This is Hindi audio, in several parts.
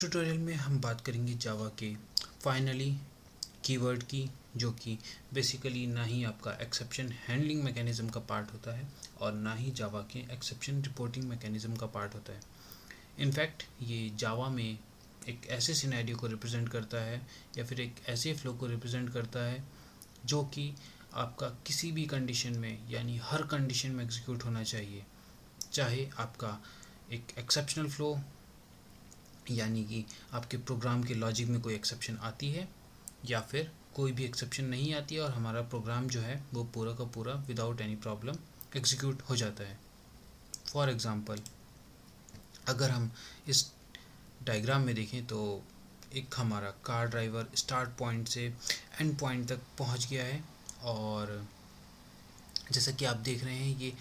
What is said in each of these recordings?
ट्यूटोरियल में हम बात करेंगे जावा के फाइनली कीवर्ड की, जो कि बेसिकली ना ही आपका एक्सेप्शन हैंडलिंग मैकेनिज्म का पार्ट होता है और ना ही जावा के एक्सेप्शन रिपोर्टिंग मैकेनिज्म का पार्ट होता है। इनफैक्ट ये जावा में एक ऐसे सिनेरियो को रिप्रेजेंट करता है या फिर एक ऐसे फ्लो को रिप्रेजेंट करता है जो कि आपका किसी भी कंडीशन में यानी हर कंडीशन में एग्जीक्यूट होना चाहिए, चाहे आपका एक एक्सेप्शनल फ्लो यानी कि आपके प्रोग्राम के लॉजिक में कोई एक्सेप्शन आती है या फिर कोई भी एक्सेप्शन नहीं आती है और हमारा प्रोग्राम जो है वो पूरा का पूरा विदाउट एनी प्रॉब्लम एग्जीक्यूट हो जाता है। फॉर एग्ज़ाम्पल, अगर हम इस डायग्राम में देखें तो एक हमारा कार ड्राइवर स्टार्ट पॉइंट से एंड पॉइंट तक पहुंच गया है और जैसा कि आप देख रहे हैं ये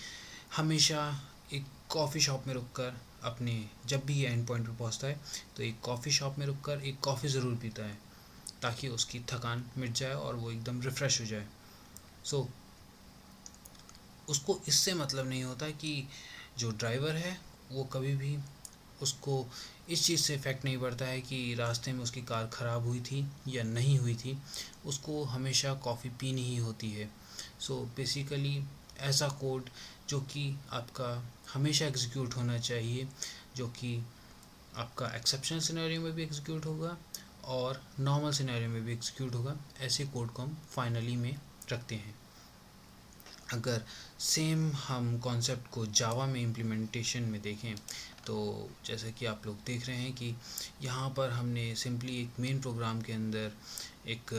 हमेशा एक कॉफ़ी शॉप में रुककर अपने जब भी ये एंड पॉइंट पर पहुंचता है तो एक कॉफ़ी शॉप में रुककर एक कॉफ़ी ज़रूर पीता है ताकि उसकी थकान मिट जाए और वो एकदम रिफ़्रेश हो जाए। सो उसको इससे मतलब नहीं होता कि जो ड्राइवर है वो कभी भी उसको इस चीज़ से इफ़ेक्ट नहीं पड़ता है कि रास्ते में उसकी कार ख़राब हुई थी या नहीं हुई थी, उसको हमेशा कॉफ़ी पीनी ही होती है। सो बेसिकली ऐसा कोड जो कि आपका हमेशा एग्जीक्यूट होना चाहिए, जो कि आपका एक्सेप्शनल सिनेरियो में भी एग्जीक्यूट होगा और नॉर्मल सिनेरियो में भी एग्जीक्यूट होगा, ऐसे कोड को हम फाइनली में रखते हैं। अगर सेम हम कॉन्सेप्ट को जावा में इम्प्लीमेंटेशन में देखें तो जैसे कि आप लोग देख रहे हैं कि यहाँ पर हमने सिंपली एक मेन प्रोग्राम के अंदर एक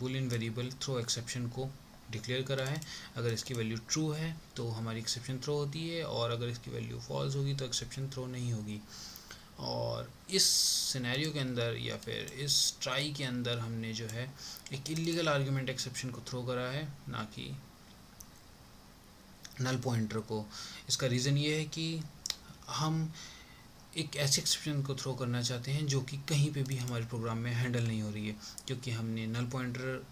बूलियन वेरिएबल थ्रो एक्सेप्शन को डिक्लेयर करा है। अगर इसकी वैल्यू ट्रू है तो हमारी एक्सेप्शन थ्रो होती है और अगर इसकी वैल्यू फॉल्स होगी तो एक्सेप्शन थ्रो नहीं होगी। और इस सिनेरियो के अंदर या फिर इस ट्राई के अंदर हमने जो है एक इलीगल आर्गुमेंट एक्सेप्शन को थ्रो करा है, ना कि नल पॉइंटर को। इसका रीज़न ये है कि हम एक ऐसे एक्सेप्शन को थ्रो करना चाहते हैं जो कि कहीं पे भी हमारे प्रोग्राम में हैंडल नहीं हो रही है, क्योंकि हमने नल पॉइंटर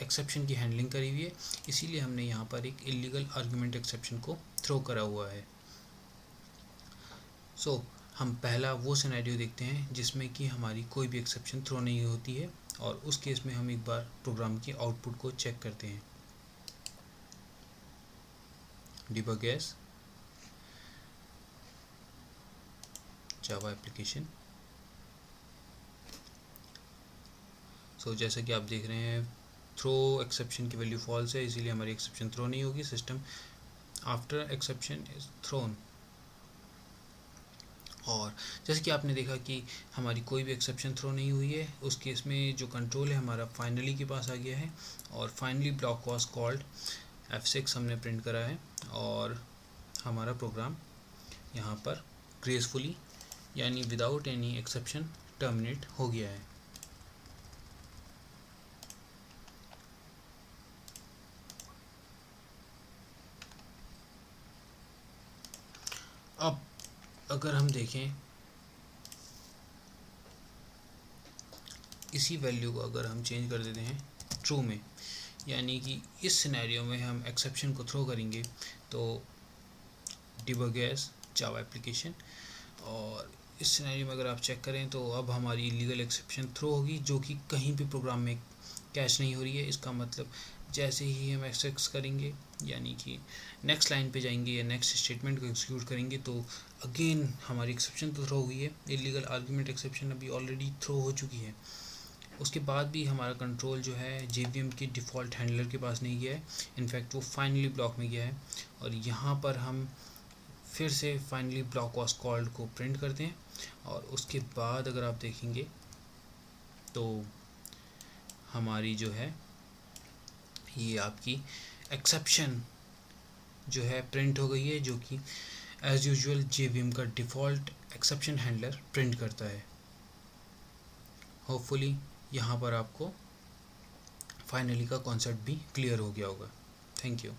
एक्सेप्शन की हैंडलिंग करी हुई है, इसीलिए हमने यहाँ पर एक इलीगल आर्गुमेंट एक्सेप्शन को थ्रो करा हुआ है। सो हम पहला वो सिनेरियो देखते हैं जिसमें कि हमारी कोई भी एक्सेप्शन थ्रो नहीं होती है और उस केस में हम एक बार प्रोग्राम की आउटपुट को चेक करते हैं। Debug as Java application. So जैसा कि आप देख रहे हैं थ्रो एक्सेप्शन की वैल्यू फॉल्स है, इसीलिए हमारी एक्सेप्शन थ्रो नहीं होगी। System after exception is thrown. और जैसे कि आपने देखा कि हमारी कोई भी एक्सेप्शन थ्रो नहीं हुई है, उस केस में जो कंट्रोल है हमारा फाइनली के पास आ गया है और finally block was called F6 हमने प्रिंट करा है और हमारा प्रोग्राम यहाँ पर ग्रेसफुली यानी विदाउट एनी एक्सेप्शन टर्मिनेट हो गया है। अब अगर हम देखें इसी वैल्यू को अगर हम चेंज कर देते हैं ट्रू में, यानी कि इस सिनेरियो में हम एक्सेप्शन को थ्रो करेंगे तो डिबग एज जावा एप्लीकेशन, और इस सिनेरियो में अगर आप चेक करें तो अब हमारी इलीगल एक्सेप्शन थ्रो होगी जो कि कहीं भी प्रोग्राम में कैच नहीं हो रही है। इसका मतलब जैसे ही हम एक्सेस करेंगे यानी कि नेक्स्ट लाइन पे जाएंगे या नेक्स्ट स्टेटमेंट को एग्जीक्यूट करेंगे तो अगेन हमारी एक्सेप्शन तो थ्रो हुई है, इलीगल आर्गुमेंट एक्सेप्शन अभी ऑलरेडी थ्रो हो चुकी है। उसके बाद भी हमारा कंट्रोल जो है JVM के डिफ़ॉल्ट हैंडलर के पास नहीं गया है, इनफैक्ट वो फाइनली ब्लॉक में गया है और यहाँ पर हम फिर से फाइनली ब्लॉक वॉज कॉल्ड को प्रिंट करते हैं और उसके बाद अगर आप देखेंगे तो हमारी जो है ये आपकी एक्सेप्शन जो है प्रिंट हो गई है, जो कि एज़ यूजुअल JVM का डिफ़ॉल्ट एक्सेप्शन हैंडलर प्रिंट करता है। होपफुली यहाँ पर आपको फाइनली का कॉन्सेप्ट भी क्लियर हो गया होगा। Thank you.